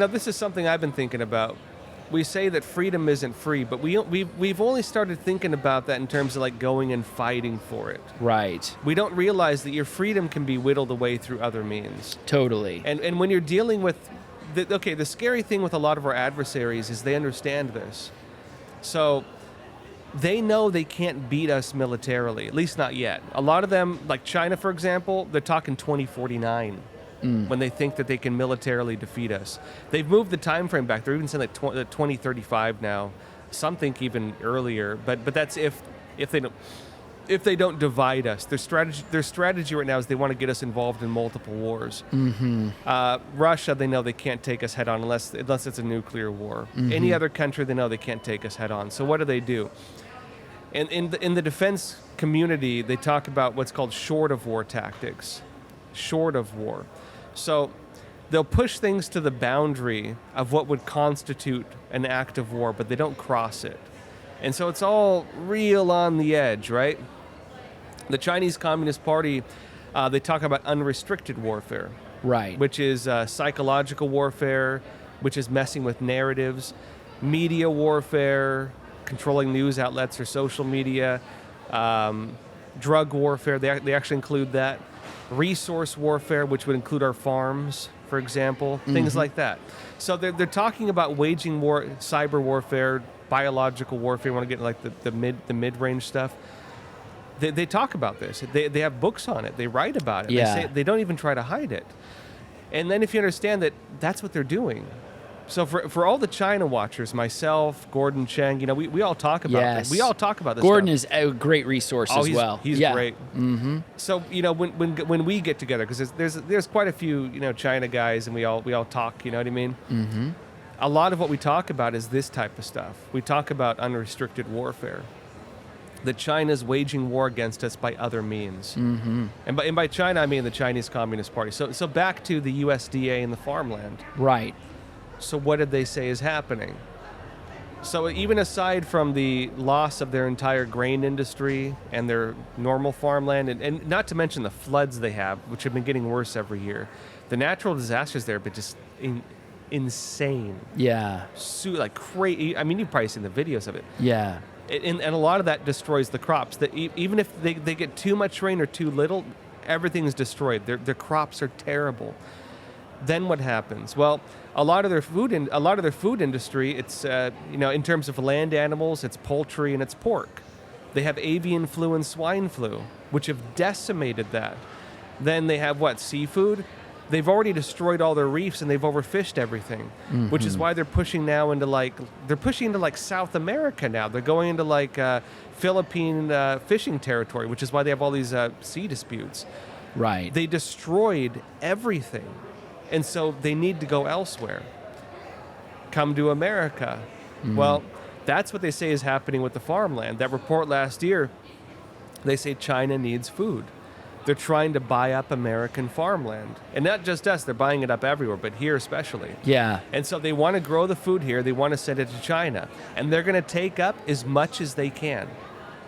Now, this is something I've been thinking about. We say that freedom isn't free, but we've only started thinking about that in terms of like going and fighting for it. Right. We don't realize that your freedom can be whittled away through other means. Totally. And when you're dealing with, the scary thing with a lot of our adversaries is they understand this. So they know they can't beat us militarily, at least not yet. A lot of them, like China, for example, they're talking 2049. When they think that they can militarily defeat us. They've moved the time frame back. They're even saying like 2035 now. Some think even earlier, but that's if they don't divide us. Their strategy right now is they want to get us involved in multiple wars. Russia, they know they can't take us head on unless it's a nuclear war. Any other country, they know they can't take us head on. So what do? And in the defense community, they talk about what's called short of war tactics. Short of war. So they'll push things to the boundary of what would constitute an act of war, but they don't cross it. And so it's all real on the edge, right? The Chinese Communist Party, they talk about unrestricted warfare. Right. Which is psychological warfare, which is messing with narratives, media warfare, controlling news outlets or social media, drug warfare, they actually include that. Resource warfare, which would include our farms, for example, things like that. So they're talking about waging war, cyber warfare, biological warfare. You want to get like the mid-range stuff. They talk about this. They have books on it. They write about it. Yeah. They say, they don't even try to hide it. And then if you understand that that's what they're doing. So for all the China watchers, myself, Gordon Cheng, we all talk about this. We all talk about this Gordon stuff. is a great resource as well. He's great. So when we get together, because there's quite a few China guys, and we all talk. You know what I mean? A lot of what we talk about is this type of stuff. We talk about unrestricted warfare. That China's waging war against us by other means. And by China, I mean the Chinese Communist Party. So back to the USDA and the farmland. Right. So what did they say is happening? So even aside from the loss of their entire grain industry and their normal farmland, and not to mention the floods they have, which have been getting worse every year, the natural disasters there have been just insane. Yeah. Like crazy. I mean, you've probably seen the videos of it. Yeah. And a lot of that destroys the crops. That even if they get too much rain or too little, everything's destroyed. Their crops are terrible. Then what happens? Well, a lot of their food industry, it's in terms of land animals, it's poultry and it's pork. They have avian flu and swine flu, which have decimated that. Then they have seafood. They've already destroyed all their reefs and they've overfished everything, which is why they're pushing now into South America now. They're going into Philippine fishing territory, which is why they have all these sea disputes. Right. They destroyed everything. And so they need to go elsewhere. Come to America. Well, that's what they say is happening with the farmland. That report last year, they say China needs food. They're trying to buy up American farmland. And not just us, they're buying it up everywhere, but here especially. Yeah. And so they want to grow the food here. They want to send it to China. And they're going to take up as much as they can.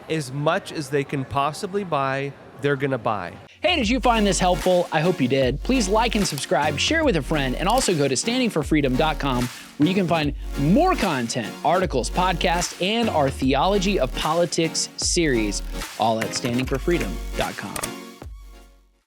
As much as they can possibly buy, they're going to buy. Hey, did you find this helpful? I hope you did. Please like and subscribe, share with a friend, and also go to standingforfreedom.com where you can find more content, articles, podcasts, and our Theology of Politics series, all at standingforfreedom.com.